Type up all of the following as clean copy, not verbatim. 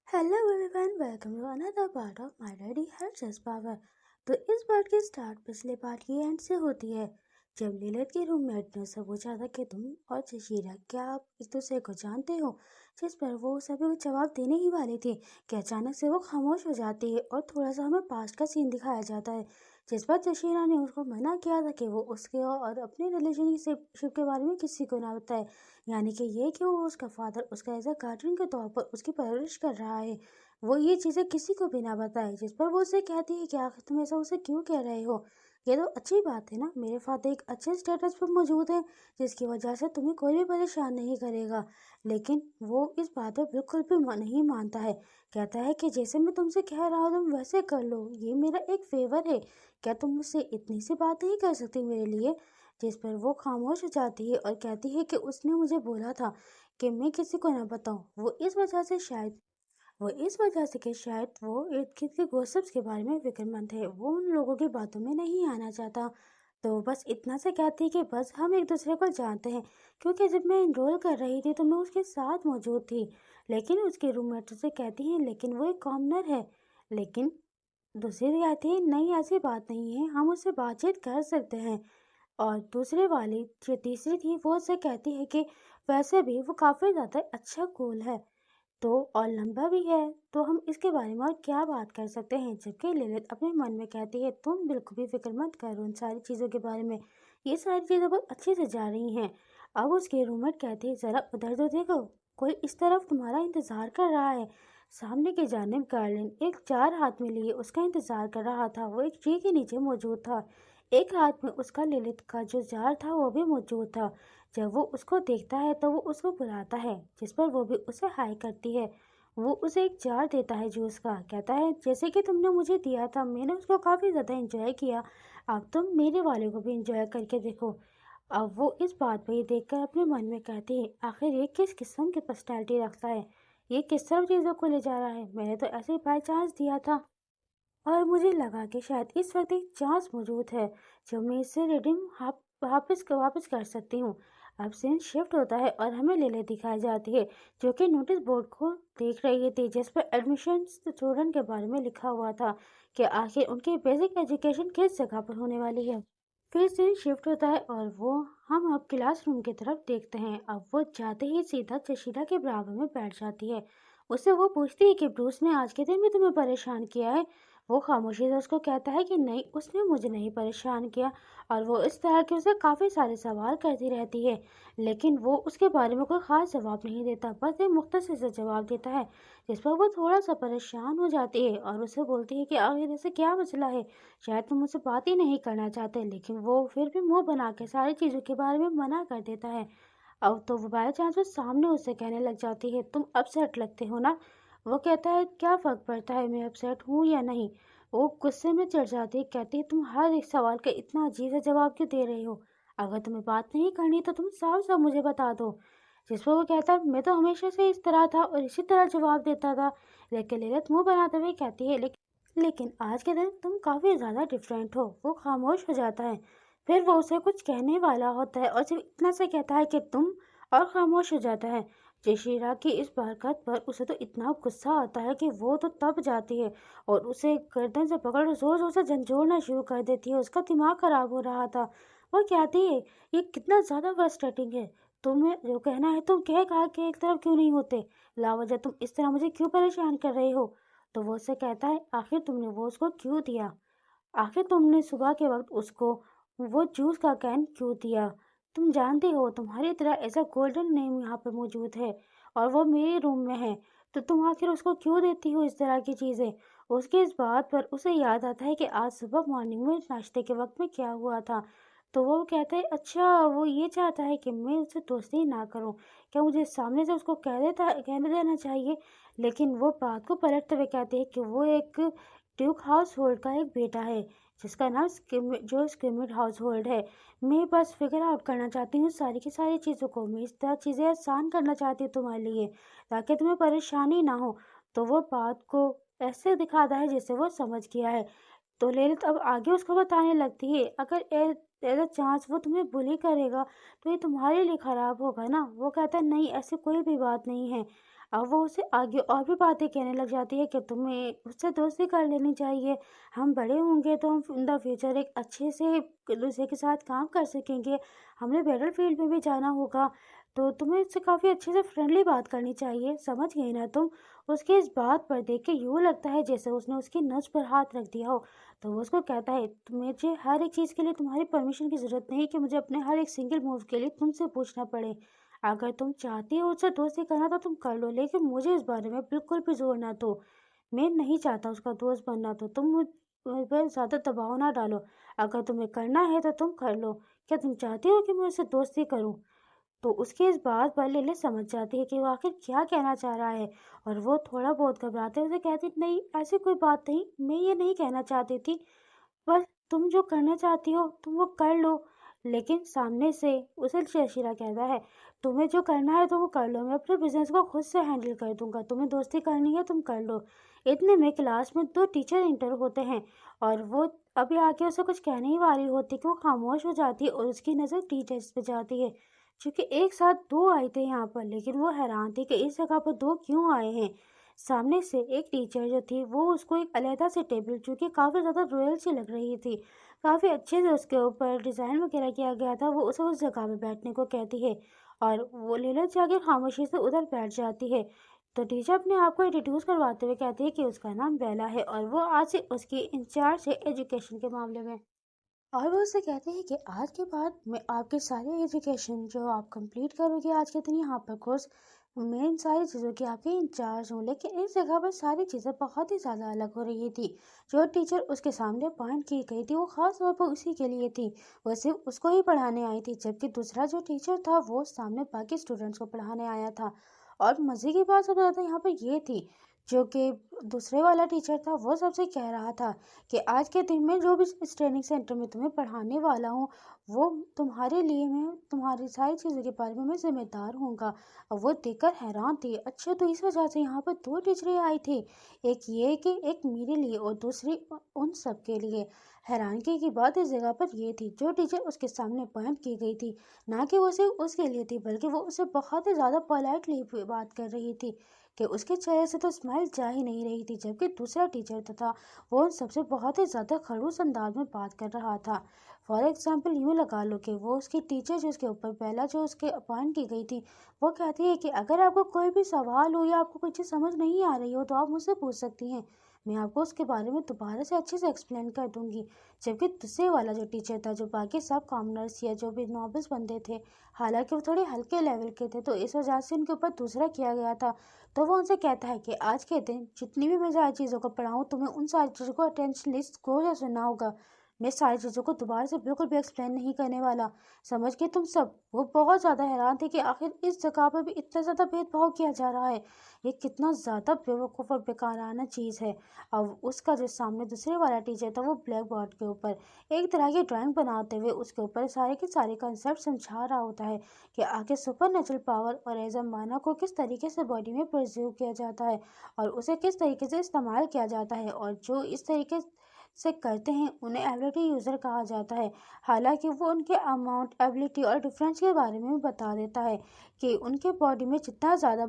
Hello everyone, welcome to another part of my daddy has power. तो इस part की start पिछले part की एंड से होती है, जब लिलित के रूममेट ने उससे पूछा था कि तुम और जशीरा क्या आप एक दूसरे को जानते हो, जिस पर वो सभी को जवाब देने ही वाली थी कि अचानक से वो खामोश हो जाती है और थोड़ा सा हमें पास्ट का सीन दिखाया जाता है, जिस पर जशीरा ने उसको मना किया था कि वो उसके और अपने रिलेशनशिप के बारे में किसी को ना बताए। यानी कि ये कि वो उसका फादर उसका एज अ गार्डियन के तौर पर उसकी परवरिश कर रहा है, वो ये चीज़ें किसी को भी ना बताए। जिस पर वो उसे कहती है कि आखिर तुम ऐसा उसे क्यों कह रहे हो, ये तो अच्छी बात है ना, मेरे फादर एक अच्छे स्टेटस पर मौजूद है जिसकी वजह से तुम्हें कोई भी परेशान नहीं करेगा। लेकिन वो इस बात पर बिल्कुल भी नहीं मानता है, कहता है कि जैसे मैं तुमसे कह रहा हूँ तुम वैसे कर लो, ये मेरा एक फेवर है, क्या तुम मुझसे इतनी सी बात नहीं कर सकती मेरे लिए। जिस पर वो खामोश हो जाती है और कहती है कि उसने मुझे बोला था कि मैं किसी को ना बताऊं, वो इस वजह से कि शायद वो इर्द गिर्द के गॉसिप्स के बारे में फिक्रमंद है, वो उन लोगों की बातों में नहीं आना चाहता। तो बस इतना से कहती कि बस हम एक दूसरे को जानते हैं, क्योंकि जब मैं इनरोल कर रही थी तो मैं उसके साथ मौजूद थी। लेकिन उसके रूममेट उसे कहती हैं लेकिन वो एक कॉमनर है। लेकिन दूसरी कहती है नहीं, ऐसी बात नहीं है, हम उससे बातचीत कर सकते हैं। और दूसरे वाली जो तीसरी थी वो उससे कहती है कि वैसे भी वो काफ़ी ज़्यादा अच्छा गोल है तो और लंबा भी है, तो हम इसके बारे में और क्या बात कर सकते हैं। जबकि लिलित अपने मन में कहती है तुम बिल्कुल भी फिक्र मत करो उन सारी चीज़ों के बारे में, ये सारी चीज़ें बहुत अच्छे से जा रही हैं। अब उसके रूममेट कहती है ज़रा उधर तो देखो, कोई इस तरफ तुम्हारा इंतज़ार कर रहा है। सामने की जानिब कार्लिन एक जार हाथ में लिए उसका इंतज़ार कर रहा था, वो एक ट्री के नीचे मौजूद था। एक हाथ में उसका लिलित का जो जार था वो भी मौजूद था। जब वो उसको देखता है तो वो उसको बुलाता है, जिस पर वो भी उसे हाय करती है। वो उसे एक जार देता है जूस का, कहता है जैसे कि तुमने मुझे दिया था मैंने उसको काफ़ी ज़्यादा एंजॉय किया, अब तुम मेरे वाले को भी एंजॉय करके देखो। अब वो इस बात पर ये देखकर अपने मन में कहती है आखिर ये किस किस्म की पर्सनैलिटी रखता है, ये किस तरह चीज़ों को ले जा रहा है, मैंने तो ऐसे ही बाई चांस दिया था और मुझे लगा कि शायद इस वक्त एक चांस मौजूद है जो मैं इससे रीडिंग वापस कर सकती हूँ। अब सीन शिफ्ट होता है और हमें लेले दिखाई जाती है जो कि नोटिस बोर्ड को देख रही थी, जिस पर एडमिशन स्टूडेंट के बारे में लिखा हुआ था कि आखिर उनकी बेसिक एजुकेशन किस जगह पर होने वाली है। फिर सीन शिफ्ट होता है और वो हम अब क्लासरूम की तरफ देखते हैं। अब वो जाते ही सीधा जशीला के बराबर में बैठ जाती है। उससे वो पूछती है कि ब्रूस ने आज के दिन भी तुम्हें परेशान किया है। वो खामोशी से उसको कहता है कि नहीं, उसने मुझे नहीं परेशान किया। और वो इस तरह के उसे काफ़ी सारे सवाल करती रहती है, लेकिन वो उसके बारे में कोई ख़ास जवाब नहीं देता, बस एक मुख्तसर से जवाब देता है, जिस पर वो थोड़ा सा परेशान हो जाती है और उसे बोलती है कि आखिर ऐसे क्या मसला है, शायद तुम मुझसे बात ही नहीं करना चाहते। लेकिन वो फिर भी मुंह बना के सारी चीज़ों के बारे में मना कर देता है। अब तो वो बाई चांस वो सामने उससे कहने लग जाती है तुम अपसेट लगते हो ना। वो कहता है क्या फ़र्क पड़ता है मैं अपसेट हूँ या नहीं। वो गुस्से में चढ़ जाती है, कहती है तुम हर एक सवाल का इतना अजीब सा जवाब क्यों दे रही हो, अगर तुम्हें बात नहीं करनी तो तुम साफ साफ मुझे बता दो। जिस पर वो कहता है मैं तो हमेशा से इस तरह था और इसी तरह जवाब देता था। लेकिन ललित मुंह बनाते हुए कहती है लेकिन आज के दिन तुम काफ़ी ज़्यादा डिफरेंट हो। वो खामोश हो जाता है, फिर वो उसे कुछ कहने वाला होता है और सिर्फ इतना से कहता है कि तुम, और खामोश हो जाता है। जशीरा की इस हरकत पर उसे तो इतना गुस्सा आता है कि वो तो तब जाती है और उसे गर्दन से पकड़ जोर जोर से झंझोड़ना शुरू कर देती है। उसका दिमाग खराब हो रहा था। वो कहती है ये कितना ज़्यादा फ्रस्ट्रेटिंग है, तुम्हें जो कहना है तुम कह कहा के एक तरफ क्यों नहीं होते, लावजह तुम इस तरह मुझे क्यों परेशान कर रहे हो। तो वो उससे कहता है आखिर तुमने वो उसको क्यों दिया, आखिर तुमने सुबह के वक्त उसको वो जूस का कैन क्यों दिया। तुम जानते हो तुम्हारी तरह ऐसा गोल्डन नेम यहाँ पर मौजूद है और वो मेरे रूम में है, तो तुम आखिर उसको क्यों देती हो इस तरह की चीज़ें। उसके इस बात पर उसे याद आता है कि आज सुबह मॉर्निंग में नाश्ते के वक्त में क्या हुआ था। तो वो कहता है अच्छा वो ये चाहता है कि मैं उससे दोस्ती ना करूं, क्या मुझे सामने से उसको कहने देना चाहिए। लेकिन वो बात को पलटते हुए कहते हैं कि वो एक ड्यूक हाउस होल्ड का एक बेटा है जिसका नाम जो स्किमिड हाउस होल्ड है। मैं बस फिगर आउट करना चाहती हूँ सारी की सारी चीज़ों को, मैं इस तरह चीज़ें आसान करना चाहती हूँ तुम्हारे लिए ताकि तुम्हें परेशानी ना हो। तो वो बात को ऐसे दिखाता है जैसे वो समझ गया है। तो ललित अब आगे उसको बताने लगती है अगर एज चांस वो तुम्हें बुली करेगा तो ये तुम्हारे लिए ख़राब होगा ना। वो कहता है नहीं, ऐसी कोई भी बात नहीं है। अब वो उसे आगे और भी बातें कहने लग जाती है कि तुम्हें उससे दोस्ती कर लेनी चाहिए। हम बड़े होंगे तो हम इन द फ्यूचर एक अच्छे से एक दूसरे के साथ काम कर सकेंगे। हमने बैटल फील्ड में भी जाना होगा, तो तुम्हें उससे काफ़ी अच्छे से फ्रेंडली बात करनी चाहिए। समझ गई ना तुम? उसके इस बात पर देख के यूँ लगता है जैसे उसने उसकी नस पर हाथ रख दिया हो। तो वो उसको कहता है, मुझे हर एक चीज़ के लिए तुम्हारी परमिशन की ज़रूरत नहीं कि मुझे अपने हर एक सिंगल मूव के लिए तुमसे पूछना पड़े। अगर तुम चाहती हो उससे दोस्ती करना तो तुम कर लो, लेकिन मुझे इस बारे में बिल्कुल भी जोर ना दो। मैं नहीं चाहता उसका दोस्त बनना, तो तुम मुझ पर ज़्यादा दबाव ना डालो। अगर तुम्हें करना है तो तुम कर लो। क्या तुम चाहती हो कि मैं उससे दोस्ती करूं? तो उसकी इस बात पर लिली समझ जाती है कि वो आखिर क्या कहना चाह रहा है, और वो थोड़ा बहुत घबराते हुए उसे कहती, नहीं ऐसी कोई बात नहीं, मैं ये नहीं कहना चाहती थी। बस तुम जो करना चाहती हो तुम वो कर लो। लेकिन सामने से उसे शशिरा कहता है, तुम्हें जो करना है तो वो कर लो, मैं अपने बिजनेस को खुद से हैंडल कर दूंगा। तुम्हें दोस्ती करनी है तुम कर लो। इतने में क्लास में दो टीचर इंटर होते हैं, और वो अभी आके उसे कुछ कहने ही वाली होती कि वो खामोश हो जाती है और उसकी नज़र टीचर्स पे जाती है। क्योंकि एक साथ दो आए थे यहाँ पर, लेकिन वो हैरान थी कि इस जगह पर दो क्यों आए हैं। सामने से एक टीचर जो थी वो उसको एक अलहदा से टेबल, जो कि काफ़ी ज़्यादा रॉयल सी लग रही थी, काफ़ी अच्छे से उसके ऊपर डिज़ाइन वगैरह किया गया था, वो उसे उस जगह पे बैठने को कहती है। और वो लेला जाके खामोशी से उधर बैठ जाती है। तो टीचर अपने आप को इंट्रोड्यूस करवाते हुए कहती है कि उसका नाम बेला है और वो आज से उसकी इंचार्ज है एजुकेशन के मामले में। और वो उससे कहते हैं कि आज के बाद मैं आपके सारे एजुकेशन जो आप कंप्लीट करोगे आज के दिन यहाँ पर कोर्स, मैं इन सारी चीज़ों की आपकी इंचार्ज हूँ। लेकिन इस जगह पर सारी चीज़ें बहुत ही ज़्यादा अलग हो रही थी। जो टीचर उसके सामने अपॉइंट की गई थी वो ख़ास तौर पर उसी के लिए थी, वो सिर्फ उसको ही पढ़ाने आई थी, जबकि दूसरा जो टीचर था वो सामने बाकी स्टूडेंट्स को पढ़ाने आया था। और मज़े की बात सबसे ज़्यादा यहाँ पर ये थी, जो कि दूसरे वाला टीचर था वो सबसे कह रहा था कि आज के दिन में जो भी इस ट्रेनिंग सेंटर में तुम्हें पढ़ाने वाला हूँ, वो तुम्हारे लिए मैं तुम्हारी सारी चीज़ों के बारे में मैं जिम्मेदार हूँगा। अब वो देखकर हैरान थी, अच्छा तो इस वजह से यहाँ पर दो टीचरें आई थी, एक ये कि एक मेरे लिए और दूसरी उन सब के लिए। हैरानगी की बात इस जगह पर ये थी, जो टीचर उसके सामने अपॉइंट की गई थी, ना कि वो सिर्फ उसके लिए थी, बल्कि वो उससे बहुत ही ज़्यादा पोलाइटली बात कर रही थी कि उसके चेहरे से तो स्माइल जा ही नहीं रही थी, जबकि दूसरा टीचर था वो उन सबसे बहुत ही ज़्यादा खड़ूस अंदाज में बात कर रहा था। फॉर एग्जाम्पल यूँ लगा लो कि वो उसकी टीचर जो उसके ऊपर पहला जो उसके अपॉइंट की गई थी, वो कहती है कि अगर आपको कोई भी सवाल हो या आपको कोई चीज़ समझ नहीं आ रही हो तो आप मुझसे पूछ सकती हैं, मैं आपको उसके बारे में दोबारा से अच्छे से एक्सप्लेन कर दूंगी। जबकि दूसरे वाला जो टीचर था, जो बाकी सब कॉमनर्स या जो भी नॉबल्स बंदे थे, हालांकि वो थोड़े हल्के लेवल के थे तो इस वजह से उनके ऊपर दूसरा किया गया था, तो वो उनसे कहता है कि आज के दिन जितनी भी मैं सारी चीज़ों को पढ़ाऊँ तुम्हें उन सारी चीज़ों को अटेंशन लिस्ट को या सुनना होगा। मैं सारी चीज़ों को दोबारा से बिल्कुल भी एक्सप्लेन नहीं करने वाला। समझ के तुम सब? वो बहुत ज़्यादा हैरान थे कि आखिर इस जगह पर भी इतना ज़्यादा भेदभाव किया जा रहा है, ये कितना ज़्यादा बेवकूफ़ और बेकाराना चीज़ है। अब उसका जो सामने दूसरे वाला टीचर था वो ब्लैक बोर्ड के ऊपर एक तरह की ड्राइंग बनाते हुए उसके ऊपर सारे के सारे कंसेप्ट समझा रहा होता है कि आगे सुपर नेचुरल पावर और एज माना को किस तरीके से बॉडी में परस्यू किया जाता है और उसे किस तरीके से इस्तेमाल किया जाता है, और जो इस तरीके से करते हैं उन्हें एबिलिटी यूज़र कहा जाता है। हालांकि वो उनके अमाउंट, एबिलिटी और डिफरेंस के बारे में भी बता देता है कि उनके बॉडी में जितना ज़्यादा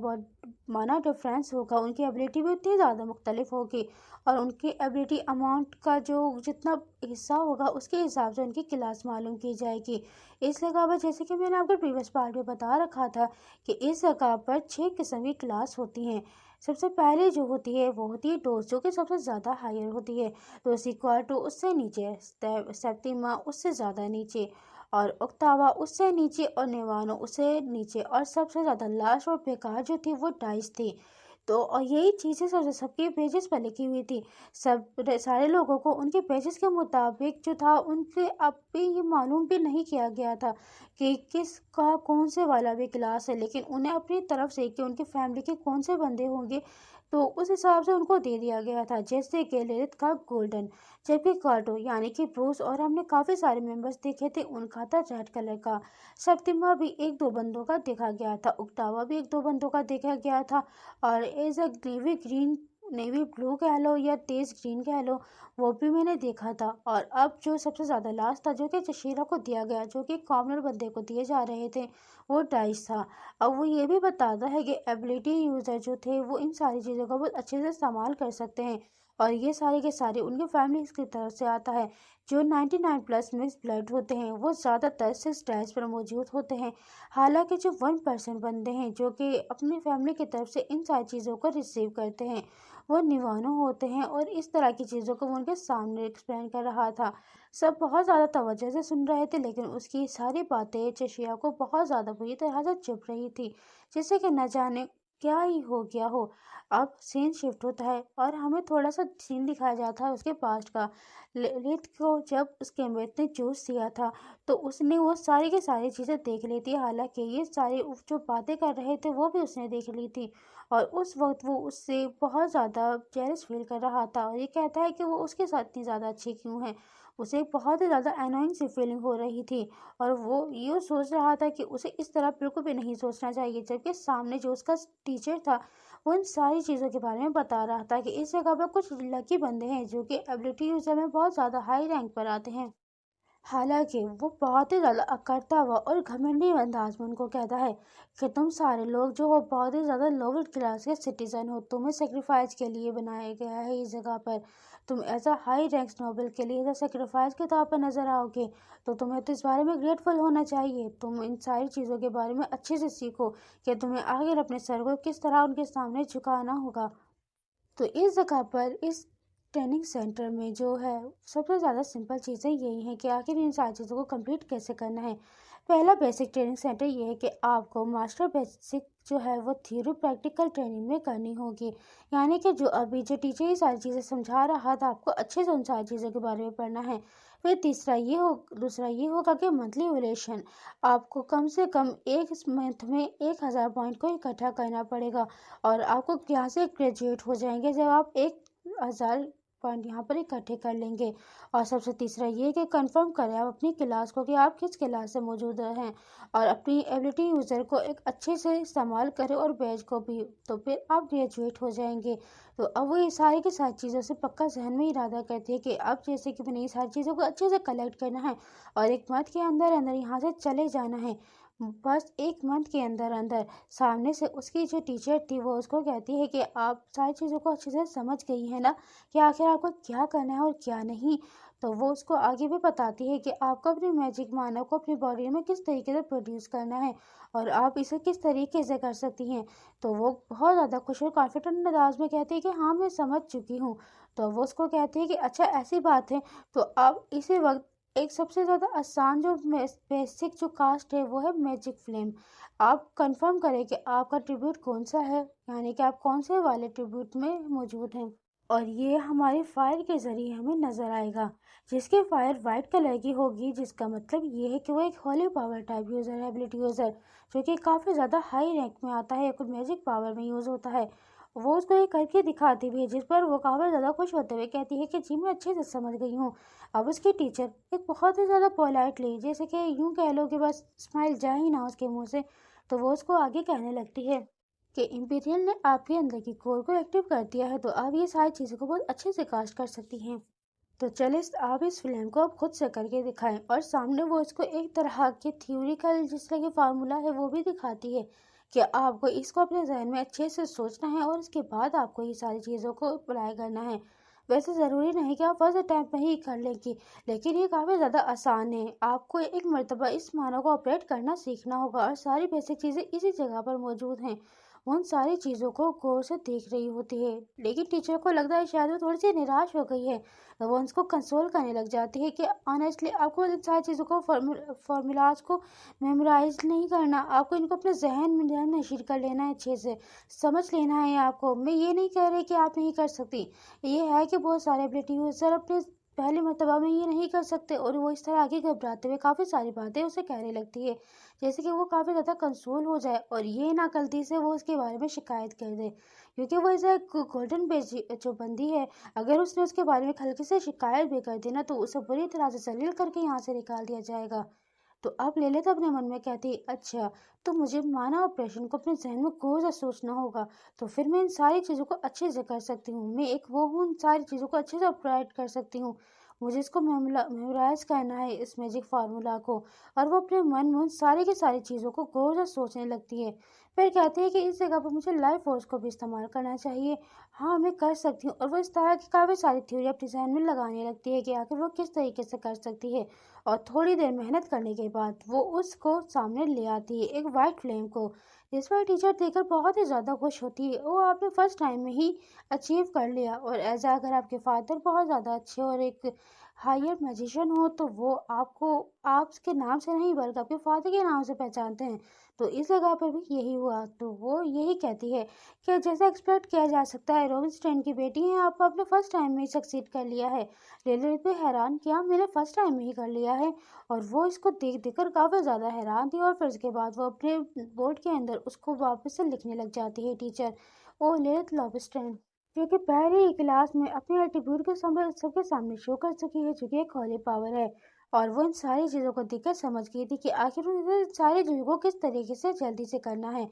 माना डिफरेंस होगा उनकी एबिलिटी भी उतनी ज़्यादा मुख्तलिफ होगी, और उनकी एबिलिटी अमाउंट का जो जितना हिस्सा होगा उसके हिसाब से उनकी क्लास मालूम की जाएगी। इस जगह पर जैसे कि मैंने आपको प्रीवियस पार्ट में बता रखा था कि इस जगह पर 6 किस्म की क्लास होती हैं। सबसे पहले जो होती है वो होती है डोज, जो कि सबसे ज़्यादा हायर होती है। रोसी क्वार्टो उससे नीचे, सेप्टिमा उससे ज़्यादा नीचे, और ओक्टावा उससे नीचे, और नेवानो उससे नीचे, और सबसे ज़्यादा लास्ट और बेकार जो थी वो डाइस थी। तो और यही चीज़ें सबके पेजेस पर लिखी हुई थी। सब सारे लोगों को उनके पेजेस के मुताबिक जो था उनके अब भी ये मालूम भी नहीं किया गया था कि किसका कौन से वाला भी क्लास है, लेकिन उन्हें अपनी तरफ से कि उनकी फैमिली के कौन से बंदे होंगे तो उस हिसाब से उनको दे दिया गया था। जैसे कि लेलित का गोल्डन, जबकि कार्डो यानी कि ब्रूस और हमने काफ़ी सारे मेंबर्स देखे थे उनका था रेड कलर का। सप्तिमा भी एक दो बंदों का देखा गया था, उक्टावा भी एक दो बंदों का देखा गया था, और एज अ ग्रीवी ग्रीन नेवी ब्लू कह लो या तेज ग्रीन कह लो, वो भी मैंने देखा था। और अब जो सबसे ज़्यादा लास्ट था जो कि जशीरा को दिया गया, जो कि कॉमनर बंदे को दिए जा रहे थे, वो डाइस था। अब वो ये भी बताता है कि एबिलिटी यूज़र जो थे वो इन सारी चीज़ों का बहुत अच्छे से इस्तेमाल कर सकते हैं, और ये सारे के सारे उनके फैमिली की तरफ से आता है। जो 99+ मिक्स ब्लड होते हैं वो ज़्यादातर सिक्स डाइस पर मौजूद होते हैं। हालांकि जो 1% बंदे हैं जो कि अपनी फैमिली की तरफ से इन सारी चीज़ों को रिसीव करते हैं, वो निवानो होते हैं। और इस तरह की चीज़ों को वो उनके सामने एक्सप्लेन कर रहा था। सब बहुत ज़्यादा तवज्जो से सुन रहे थे, लेकिन उसकी सारी बातें चशिया को बहुत ज़्यादा बुरी तरह से चुभ रही थी, जिससे कि न जाने क्या ही हो गया हो। अब सीन शिफ्ट होता है और हमें थोड़ा सा सीन दिखाया जाता है उसके पास्ट का। ललित को जब उसके अमृत ने जूस दिया था तो उसने वो सारी की सारी चीज़ें देख ली थी। हालांकि ये सारी जो बातें कर रहे थे वो भी उसने देख ली थी, और उस वक्त वो उससे बहुत ज़्यादा जेलस फील कर रहा था, और ये कहता है कि वो उसके साथ इतनी ज़्यादा अच्छी क्यों है। उसे बहुत ही ज़्यादा एनोइंग सी फीलिंग हो रही थी, और वो ये सोच रहा था कि उसे इस तरह बिल्कुल भी नहीं सोचना चाहिए। जबकि सामने जो उसका टीचर था वो इन सारी चीज़ों के बारे में बता रहा था कि इस जगह पर कुछ लकी बंदे हैं जो कि एबिलिटी यूज़र में बहुत ज़्यादा हाई रैंक पर आते हैं। हालांकि वो बहुत ही ज़्यादा अकड़ता हुआ और घमंडी अंदाज में उनको कहता है कि तुम सारे लोग जो हो बहुत ही ज़्यादा लोअर क्लास के सिटीजन हो, तुम्हें सेक्रीफाइस के लिए बनाया गया है इस जगह पर। तुम as a high ranks noble के लिए सेक्रीफाइस के तौर पर नजर आओगे, तो तुम्हें तो इस बारे में ग्रेटफुल होना चाहिए। तुम इन सारी चीज़ों के बारे में अच्छे से सीखो कि तुम्हें आगे अपने सर को किस तरह उनके सामने झुकाना होगा। तो इस जगह पर इस ट्रेनिंग सेंटर में जो है सबसे ज़्यादा सिंपल चीज़ें यही हैं कि आखिर इन सारी चीज़ों को कंप्लीट कैसे करना है। पहला बेसिक ट्रेनिंग सेंटर ये है कि आपको मास्टर बेसिक जो है वो थ्योरी प्रैक्टिकल ट्रेनिंग में करनी होगी। यानी कि जो अभी जो टीचर ये सारी चीज़ें समझा रहा था, आपको अच्छे से उन सारी चीज़ों के बारे में पढ़ना है। फिर दूसरा ये होगा कि मंथली इवैल्यूएशन, आपको कम से कम एक मंथ में 1000 पॉइंट को इकट्ठा करना पड़ेगा, और आपको यहाँ से ग्रेजुएट हो जाएंगे जब आप 1000 पॉइंट यहाँ पर इकट्ठे कर लेंगे। और सबसे तीसरा ये कि कंफर्म करें आप अपनी क्लास को कि आप किस क्लास से मौजूद हैं, और अपनी एबिलिटी यूज़र को एक अच्छे से इस्तेमाल करें और बैच को भी, तो फिर आप ग्रेजुएट हो जाएंगे। तो अब वो ये सारी की सारी चीज़ों से पक्का जहन में इरादा करती है कि अब जैसे कि मैंने ये सारी चीज़ों को अच्छे से कलेक्ट करना है और एक मंथ के अंदर अंदर यहाँ से चले जाना है। बस एक मंथ के अंदर अंदर सामने से उसकी जो टीचर थी वो उसको कहती है कि आप सारी चीज़ों को अच्छे से समझ गई है ना, कि आखिर आपको क्या करना है और क्या नहीं। तो वो उसको आगे भी बताती है कि आपको अपनी मैजिक मानव को अपनी बॉडी में किस तरीके से प्रोड्यूस करना है, और आप इसे किस तरीके से कर सकती हैं। तो वो बहुत ज़्यादा खुश और कॉन्फिडेंट अंदाज में कहती है कि हाँ मैं समझ चुकी हूँ। तो वो उसको कहती है कि अच्छा ऐसी बात है, तो आप इसी वक्त एक सबसे ज़्यादा आसान जो बेसिक जो कास्ट है वो है मैजिक फ्लेम। आप कंफर्म करें कि आपका ट्रिब्यूट कौन सा है, यानी कि आप कौन से वाले ट्रिब्यूट में मौजूद हैं। और ये हमारी फायर के ज़रिए हमें नज़र आएगा, जिसकी फायर वाइट कलर की होगी, जिसका मतलब ये है कि वो एक होली पावर टाइप यूज़र है, एबिलिटी यूज़र, जो कि काफ़ी ज़्यादा हाई रैंक में आता है, कोई मैजिक पावर में यूज़ होता है। वो उसको ये करके दिखाती भी है, जिस पर वो काफ़ी ज़्यादा खुश होते हुए कहती है कि जी मैं अच्छे से समझ गई हूँ। अब उसकी टीचर एक बहुत ही ज़्यादा पोलाइटली, जैसे कि यूँ कह लो कि बस स्माइल जा ही ना उसके मुंह से, तो वो उसको आगे कहने लगती है कि इम्पीरियल ने आपके अंदर की कोर को एक्टिव कर दिया है, तो आप ये सारी चीज़ों को बहुत अच्छे से कास्ट कर सकती हैं। तो चलिए आप इस फिल्म को आप खुद से करके दिखाएं, और सामने वो इसको एक तरह के थ्योरिकल जिस तरह की फार्मूला है वो भी दिखाती है कि आपको इसको अपने जहन में अच्छे से सोचना है और इसके बाद आपको ये सारी चीज़ों को अप्लाई करना है। वैसे ज़रूरी नहीं कि आप फर्स्ट अटैम्प्ट में ही कर लेंगी, लेकिन ये काफ़ी ज़्यादा आसान है। आपको एक मर्तबा इस मानव को ऑपरेट करना सीखना होगा, और सारी बेसिक चीज़ें इसी जगह पर मौजूद हैं। वो उन सारी चीज़ों को गौर से देख रही होती है, लेकिन टीचर को लगता है शायद वो थोड़ी सी निराश हो गई है। तो वो उसको कंसोल करने लग जाती है कि ऑनेस्टली आपको इन सारी चीज़ों को फार्मूलाज को मेमोराइज नहीं करना, आपको इनको अपने जहन में नशीर कर लेना है, अच्छे से समझ लेना है आपको। मैं ये नहीं कह रही कि आप नहीं कर सकती, ये है कि बहुत सारे एबिलिटी यूजर अपने पहले मर्तबा में ये नहीं कर सकते, और वो इस तरह आगे घबराते हुए काफ़ी सारी बातें उसे कहने लगती है, जैसे कि वो काफ़ी ज़्यादा कंसोल हो जाए और ये ना गलती से वो उसके बारे में शिकायत कर दे, क्योंकि वो ऐसा गोल्डन बेच जो बंदी है, अगर उसने उसके बारे में हल्के से शिकायत भी कर दी ना तो उसे बुरी तरह से जलील करके यहाँ से निकाल दिया जाएगा। तो अब ललित अपने मन में कहती, अच्छा तो मुझे माना ऑपरेशन को अपने जहन में गौर से सोचना होगा, तो फिर मैं इन सारी चीज़ों को अच्छे से कर सकती हूँ। मैं एक वो हूँ, इन सारी चीज़ों को अच्छे से ऑपरेट कर सकती हूँ। मुझे इसको मेमोराइज करना है, इस मैजिक फार्मूला को। और वो अपने मन में उन सारी की सारी चीज़ों को गौर से सोचने लगती है। फिर कहती है कि इस जगह पर मुझे लाइफ फोर्स को भी इस्तेमाल करना चाहिए। हाँ, मैं कर सकती हूँ। और वो इस तरह की काफ़ी सारी थ्योरी अपने जहन में लगाने लगती है कि आखिर वो किस तरीके से कर सकती है। और थोड़ी देर मेहनत करने के बाद वो उसको सामने ले आती है, एक वाइट फ्लेम को, जिस पर टीचर देखकर बहुत ही ज़्यादा खुश होती है। वो आपने फर्स्ट टाइम में ही अचीव कर लिया। और ऐसा अगर आपके फादर बहुत ज़्यादा अच्छे और एक हायर मैजिशियन हो, तो वो आपको आपके नाम से नहीं बल्कि आपके फादर के नाम से पहचानते हैं। तो इस जगह पर भी यही हुआ। तो वो यही कहती है कि जैसा एक्सपेक्ट किया जा सकता है, रोबिनस्टन की बेटी है, आप आपने फर्स्ट टाइम में ही सक्सीड कर लिया है। लिलित भी हैरान, किया मैंने फर्स्ट टाइम में ही कर लिया है। और वो इसको देख देख कर काफ़ी ज़्यादा हैरान थी। और फिर उसके बाद वो अपने बोर्ड के अंदर उसको वापस से लिखने लग जाती है, टीचर ओ लिलित लॉबस्टन, जो कि पहले ही क्लास में अपने एटीट्यूड के सबके सामने शो कर चुकी है, जो कि एक हॉली पावर है। और वो इन सारी चीज़ों को देखकर समझ गई थी कि आखिर उन्हें इन सारी चीज़ों को किस तरीके से जल्दी से करना है।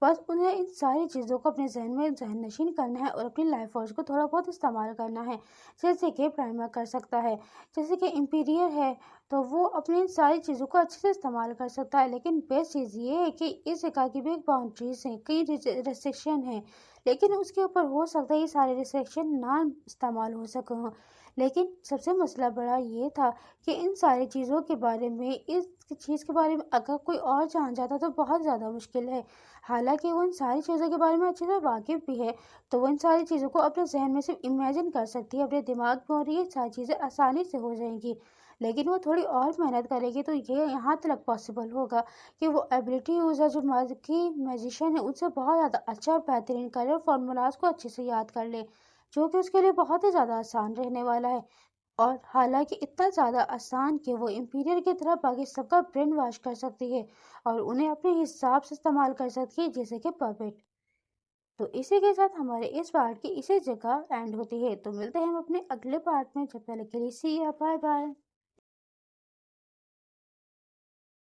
बस उन्हें इन सारी चीज़ों को अपने जहन में जहन नशीन करना है और अपनी लाइफ फोर्स को थोड़ा बहुत इस्तेमाल करना है, जैसे कि प्राइमर कर सकता है, जैसे कि इम्पीरियर है। तो वो अपनी इन सारी चीज़ों को अच्छे से इस्तेमाल कर सकता है। लेकिन बेस्ट चीज़ ये है कि इस जगह की भी एक बाउंड्रीज हैं, कई रिस्ट्रिक्शन हैं। लेकिन उसके ऊपर हो सकता है ये सारे रिस्ट्रिक्शन ना इस्तेमाल हो सके हों। लेकिन सबसे मसला बड़ा ये था कि इन सारी चीज़ों के बारे में, इस चीज़ के बारे में अगर कोई और जान जाता तो बहुत ज़्यादा मुश्किल है। हालांकि वो इन सारी चीज़ों के बारे में अच्छे से वाकिफ़ भी है, तो वो इन सारी चीज़ों को अपने जहन में सिर्फ इमेजिन कर सकती है अपने दिमाग में, और ये सारी चीज़ें आसानी से हो जाएंगी। लेकिन वो थोड़ी और मेहनत करेगी तो ये यहाँ तक पॉसिबल होगा कि वो एबिलिटी यूज़र जो की मैजिशियन है, उनसे बहुत ज़्यादा अच्छा और बेहतरीन करे और फार्मूलाज को अच्छे से याद कर ले, जो कि उसके लिए बहुत ही ज़्यादा आसान रहने वाला है। और हालांकि इतना ज़्यादा आसान कि वो इंपीरियर की तरह बाकी सबका ब्रेन वॉश कर सकती है और उन्हें अपने हिसाब से इस्तेमाल कर सकती है, जैसे कि पपेट। तो इसी के साथ हमारे इस पार्ट की इसी जगह एंड होती है। तो मिलते हैं हम अपने अगले पार्ट में, जब तक के लिए सी या बाय बाय।